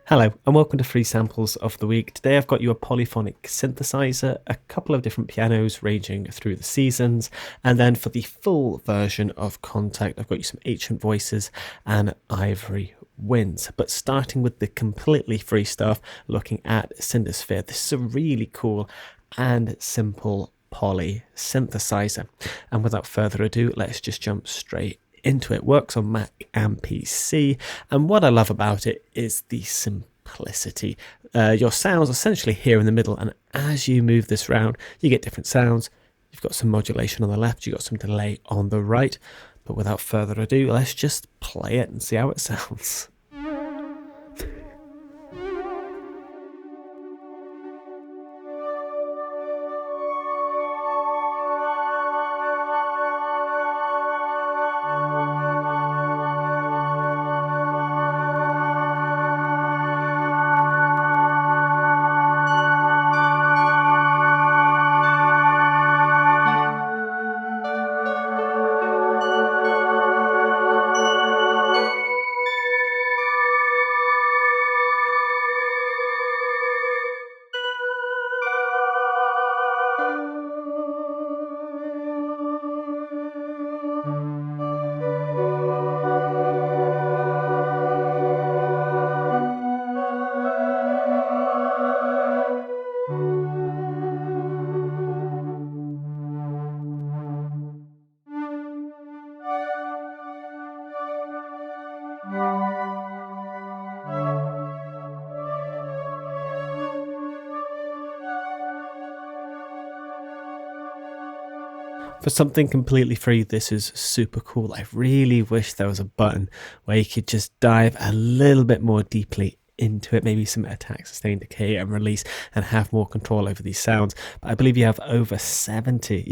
Hello and welcome to Free Samples of the Week. Today I've got you a polyphonic synthesizer, a couple of different pianos ranging through the seasons, and then for the full version of Kontakt I've got you some ancient voices and Ivory Wind. But starting with the completely free stuff, looking at Syndsphere. This is a really cool and simple poly synthesizer. And without further ado, let's just jump straight into it. Works on Mac and PC, and what I love about it is the simplicity. Your sounds essentially here in the middle, and as you move this round you get different sounds. You've got some modulation on the left, you've got some delay on the right, but without further ado, let's just play it and see how it sounds. For something completely free, this is super cool. I really wish there was a button where you could just dive a little bit more deeply into it, maybe some attack, sustain, decay, and release, and have more control over these sounds. But I believe you have over 70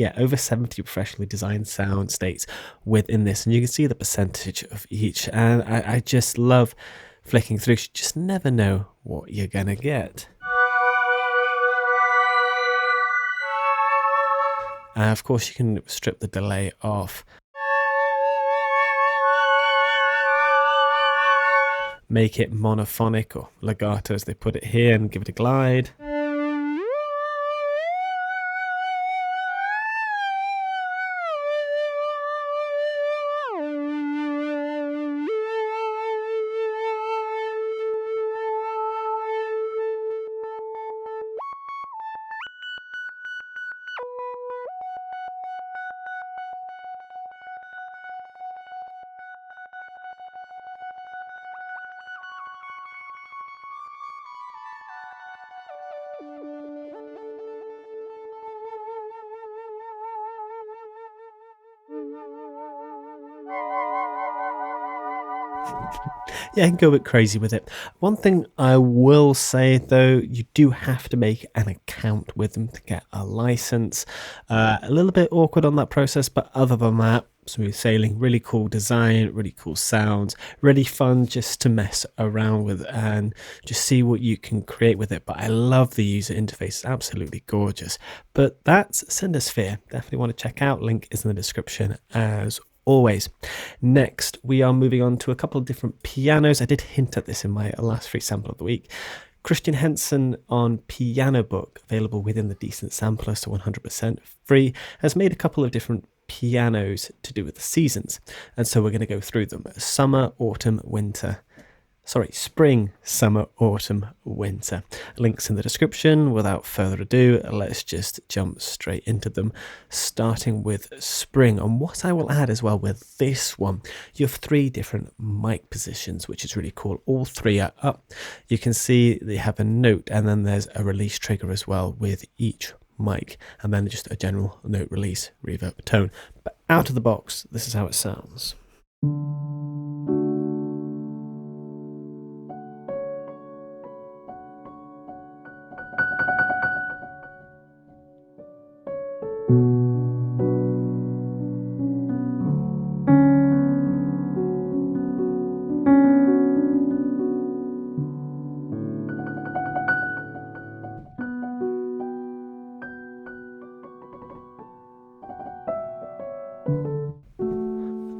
professionally designed sound states within this, and you can see the percentage of each. And I just love flicking through. You just never know what you're gonna get. Of course, you can strip the delay off. Make it monophonic or legato as they put it here, and give it a glide. Yeah, I can go a bit crazy with it. One thing I will say though, you do have to make an account with them to get a license. A little bit awkward on that process, but other than that, smooth sailing. Really cool design, really cool sounds, really fun just to mess around with and just see what you can create with it. But I love the user interface, it's absolutely gorgeous. But that's Syndsphere. Definitely want to check out. Link is in the description as always. Next, we are moving on to a couple of different pianos. I did hint at this in my last free sample of the week. Christian Henson on Pianobook, available within the Decent Sampler, so 100% free, has made a couple of different pianos to do with the seasons. And so we're going to go through them. Spring, summer, autumn, winter. Links in the description. Without further ado, let's just jump straight into them, starting with spring. And what I will add as well with this one, you have 3 different mic positions, which is really cool. All 3 are up. You can see they have a note, and then there's a release trigger as well with each mic, and then just a general note release, reverb, tone. But out of the box, this is how it sounds.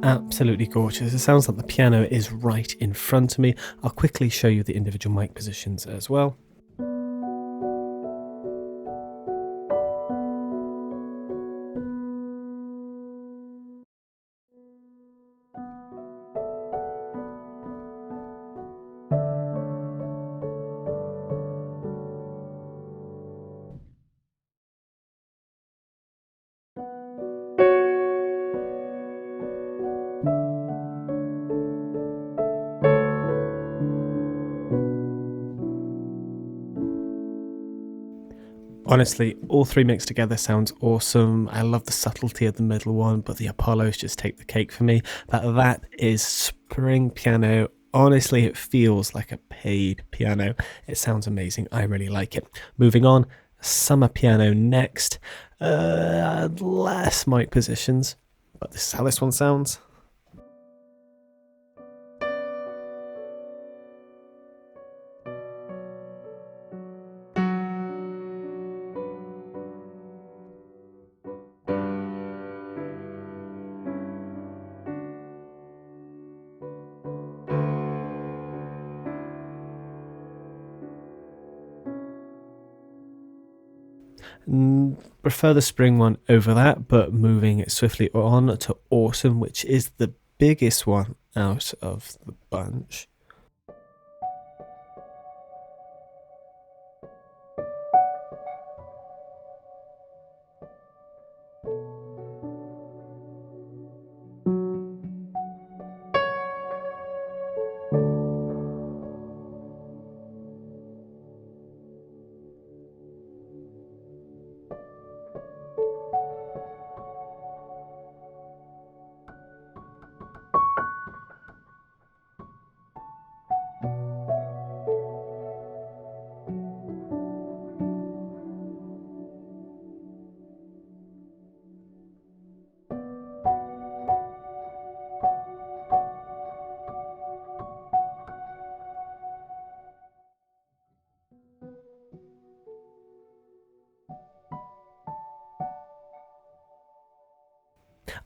Absolutely gorgeous. It sounds like the piano is right in front of me. I'll quickly show you the individual mic positions as well. Honestly, all three mixed together sounds awesome. I love the subtlety of the middle one, but the Apollos just take the cake for me. But that is spring piano. Honestly, it feels like a paid piano. It sounds amazing. I really like it. Moving on, summer piano next. Less mic positions, but this is how this one sounds. Prefer the spring one over that, but moving swiftly on to autumn, which is the biggest one out of the bunch.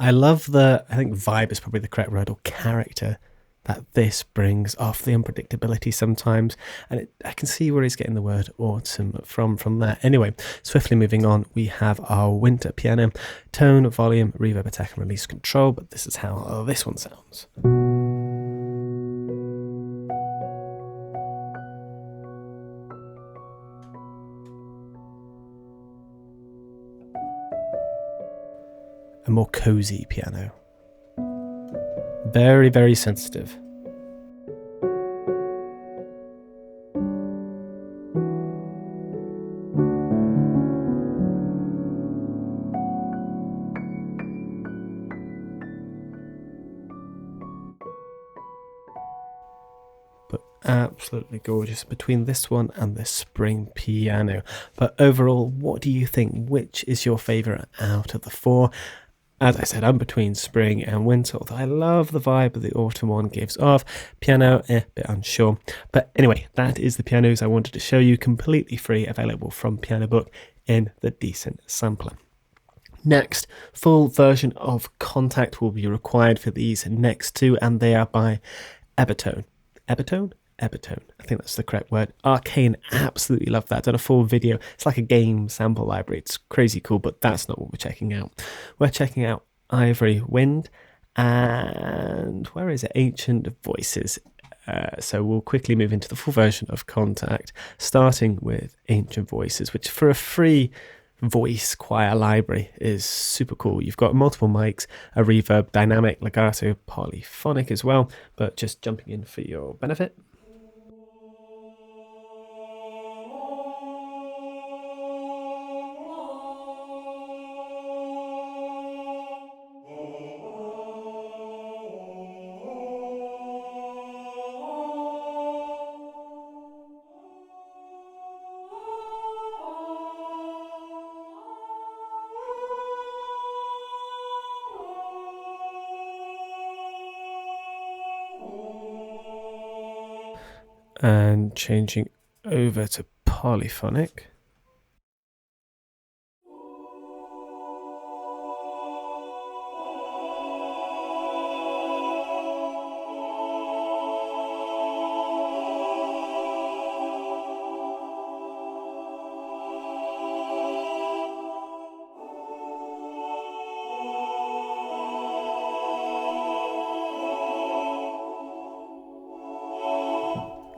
I love I think vibe is probably the correct word, or character, that this brings off the unpredictability sometimes. And I can see where he's getting the word autumn from that. Anyway, swiftly moving on, we have our winter piano. Tone, volume, reverb, attack, and release control. But this is how this one sounds. A more cozy piano. Very, very sensitive. But absolutely gorgeous between this one and the spring piano. But overall, what do you think? Which is your favourite out of the four? As I said, I'm between spring and winter, although I love the vibe that the autumn one gives off. Piano, a bit unsure. But anyway, that is the pianos I wanted to show you, completely free, available from Pianobook in the Decent Sampler. Next, full version of Kontakt will be required for these next two, and they are by Embertone. Embertone? Embertone. I think that's the correct word. Arcane, absolutely love that. Done a full video. It's like a game sample library. It's crazy cool, but that's not what we're checking out. We're checking out Ivory Wind and where is it? Ancient Voices. So we'll quickly move into the full version of Kontakt, starting with Ancient Voices, which for a free voice choir library is super cool. You've got multiple mics, a reverb, dynamic, legato, polyphonic as well, but just jumping in for your benefit. And changing over to polyphonic.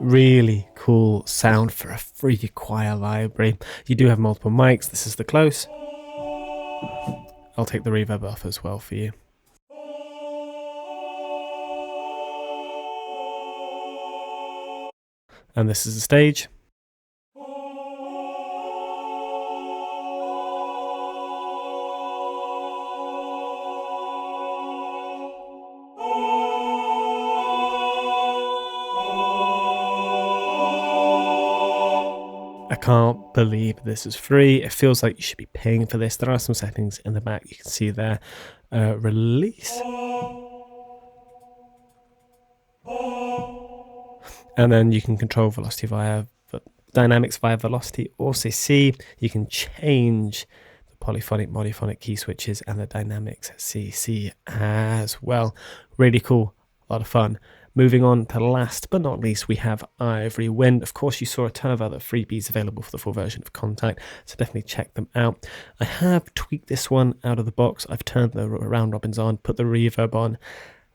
Really cool sound for a free choir library. You do have multiple mics. This is the close. I'll take the reverb off as well for you. And this is the stage. I can't believe this is free. It feels like you should be paying for this. There are some settings in the back you can see there. Release. And then you can control velocity via dynamics via velocity or CC. You can change the polyphonic, monophonic key switches and the dynamics CC as well. Really cool, a lot of fun. Moving on to last but not least, we have Ivory Wind. Of course, you saw a ton of other freebies available for the full version of Kontakt, so definitely check them out. I have tweaked this one out of the box. I've turned the round robins on, put the reverb on.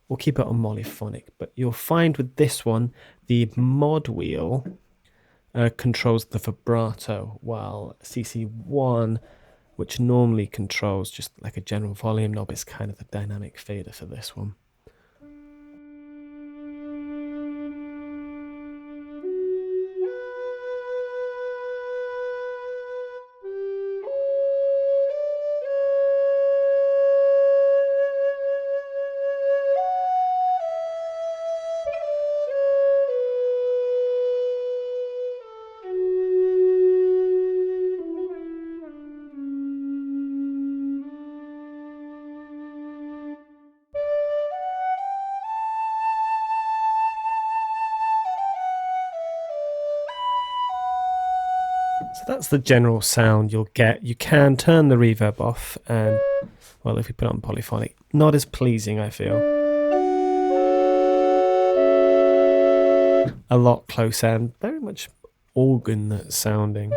We'll keep it on monophonic, but you'll find with this one, the mod wheel controls the vibrato, while CC1, which normally controls just like a general volume knob, is kind of the dynamic fader for this one. So that's the general sound you'll get. You can turn the reverb off and, well, if we put it on polyphonic, not as pleasing, I feel. A lot closer and very much organ sounding.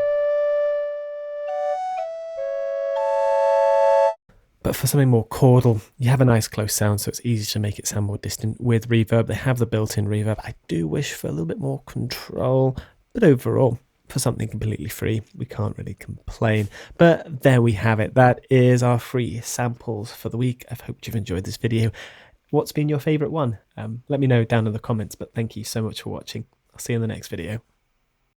But for something more chordal, you have a nice close sound, so it's easy to make it sound more distant with reverb. They have the built-in reverb. I do wish for a little bit more control, but overall, for something completely free, we can't really complain. But there we have it. That is our free samples for the week. I hope you've enjoyed this video. What's been your favorite one? Let me know down in the comments, but thank you so much for watching. I'll see you in the next video.